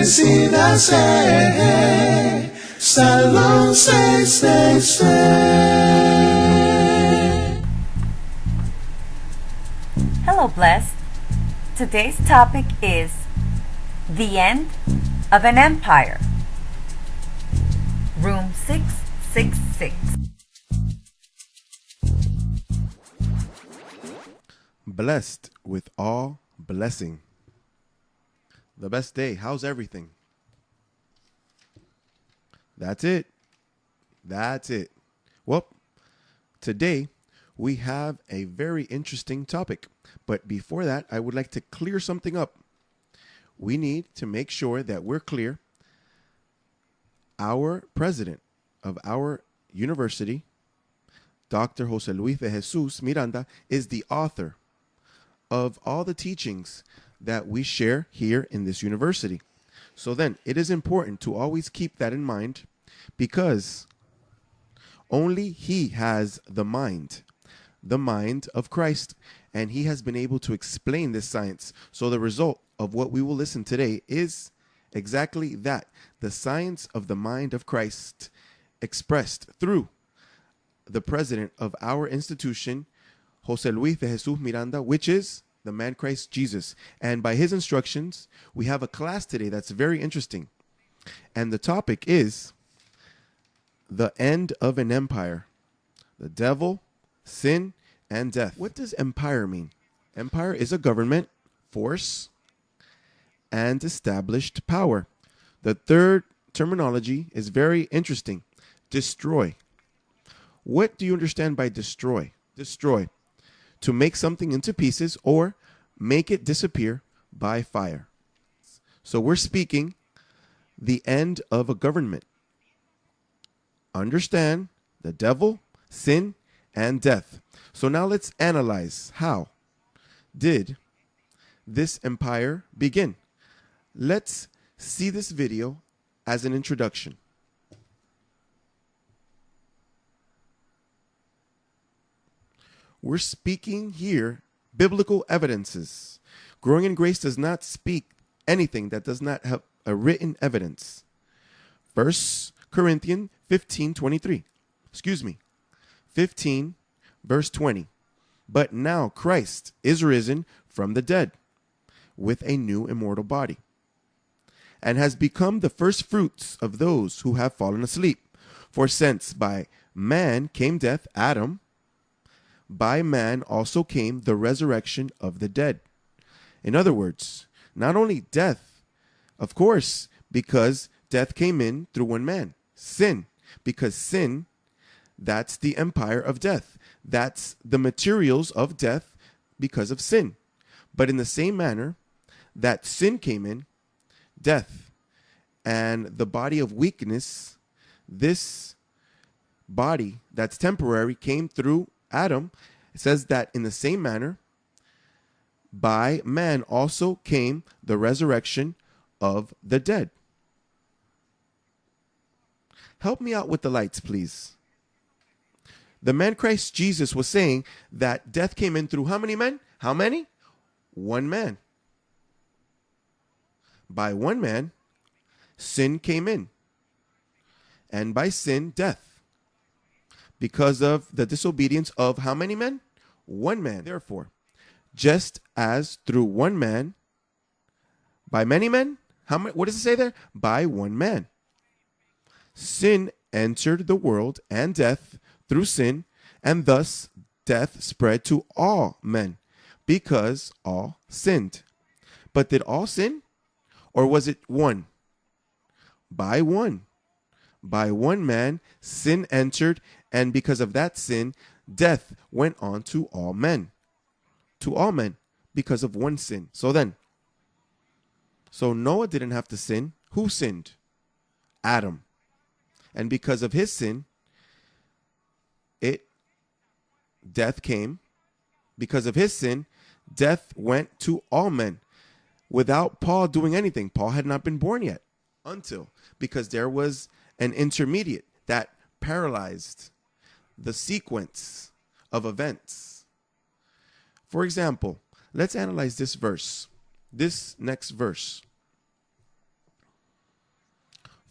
Medicina Se. Salud Se. Hello, Blessed. Today's topic is the end of an empire. Room 666. Blessed with all blessing. The best day. How's everything? That's it. Well, today we have a very interesting topic. But before that, I would like to clear something up. We need to make sure that we're clear. Our president of our university, Dr. Jose Luis de Jesus Miranda, is the author of all the teachings that we share here in this university. So then, it is important to always keep that in mind, because only he has the mind of Christ, and he has been able to explain this science. So the result of what we will listen today is exactly that, the science of the mind of Christ expressed through the president of our institution, Jose Luis de Jesus Miranda, which is the man Christ Jesus. And by his instructions, we have a class today that's very interesting. And the topic is the end of an empire, the devil, sin, and death. What does empire mean? Empire is a government, force, and established power. The third terminology is very interesting. Destroy. What do you understand by destroy? Destroy. To make something into pieces or make it disappear by fire. So we're speaking the end of a government. Understand the devil, sin, and death. So now let's analyze, how did this empire begin? Let's see this video as an introduction. We're speaking here biblical evidences. Growing in Grace does not speak anything that does not have a written evidence. 1 Corinthians 15:23. 15 verse 20. But now Christ is risen from the dead with a new immortal body, and has become the first fruits of those who have fallen asleep. For since by man came death, Adam, by man also came the resurrection of the dead. In other words, not only death, of course, because death came in through one man. Sin, because sin, that's the empire of death. That's the materials of death because of sin. But in the same manner that sin came in, death, and the body of weakness, this body that's temporary came through Adam. It says that in the same manner, by man also came the resurrection of the dead. Help me out with the lights, please. The man Christ Jesus was saying that death came in through how many men? How many? One man. By one man, sin came in. And by sin, death. Because of the disobedience of how many men? One man. Therefore, just as through one man, by many men, what does it say there? By one man. Sin entered the world, and death through sin, and thus death spread to all men, because all sinned. But did all sin? Or was it one? By one. By one man, sin entered, and because of that sin, death went on to all men. To all men, because of one sin. So Noah didn't have to sin. Who sinned? Adam. And because of his sin, death came. Because of his sin, death went to all men without Paul doing anything. Paul had not been born yet because there was an intermediate that paralyzed the sequence of events. For example, let's analyze this verse, this next verse.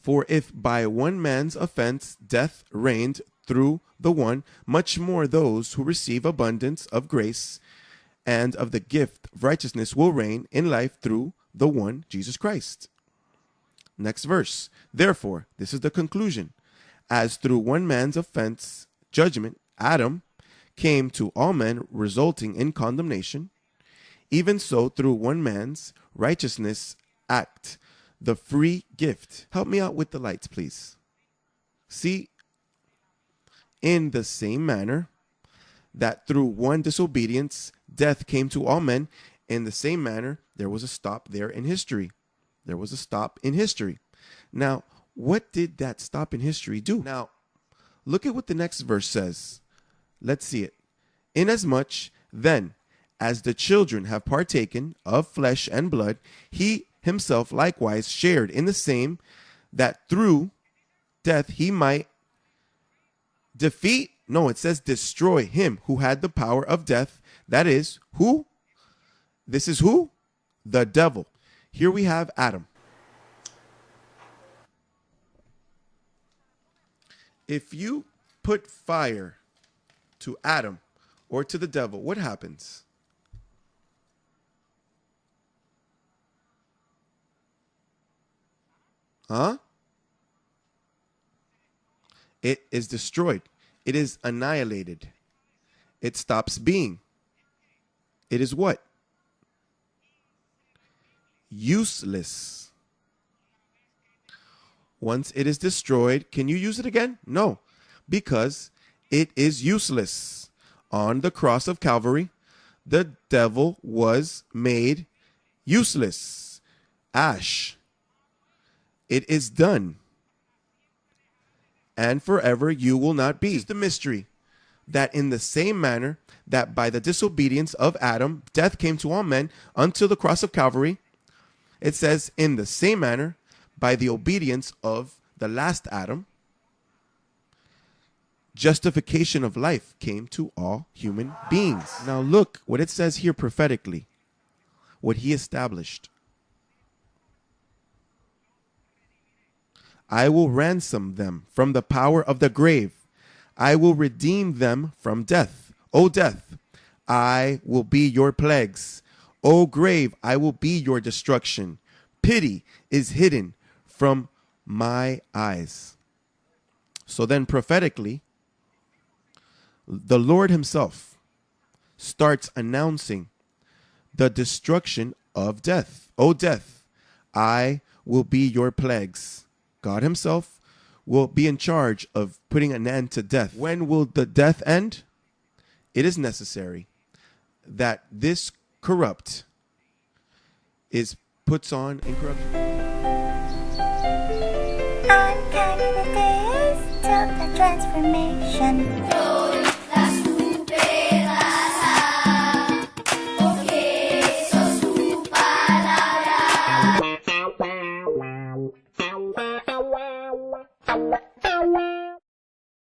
For if by one man's offense death reigned through the one, much more those who receive abundance of grace and of the gift of righteousness will reign in life through the one, Jesus Christ. Next verse. Therefore, this is the conclusion. As through one man's offense, judgment, Adam, came to all men, resulting in condemnation, even so through one man's righteousness act, the free gift. Help me out with the lights, please. See, in the same manner that through one disobedience, death came to all men, in the same manner, there was a stop there in history. There was a stop in history. Now, what did that stop in history do? Now, look at what the next verse says. Let's see it. Inasmuch then as the children have partaken of flesh and blood, he himself likewise shared in the same, that through death he might defeat, no, it says destroy him who had the power of death. That is, who? This is who? The devil. Here we have Adam. If you put fire to Adam or to the devil, what happens? Huh? It is destroyed. It is annihilated. It stops being. It is what? Useless. Once it is destroyed, can you use it again? No, because it is useless. On the cross of Calvary, the devil was made useless. Ash. It is done. And forever you will not be. It's the mystery that in the same manner that by the disobedience of Adam, death came to all men until the cross of Calvary, it says in the same manner, by the obedience of the last Adam, justification of life came to all human beings. Now look what it says here prophetically, what he established. I will ransom them from the power of the grave. I will redeem them from death. O death, I will be your plagues. O grave, I will be your destruction. Pity is hidden from my eyes. So then prophetically, the Lord himself starts announcing the destruction of death. O death, I will be your plagues. God himself will be in charge of putting an end to death. When will the death end? It is necessary that this corrupt is puts on incorruption. I'm counting the days till the transformation.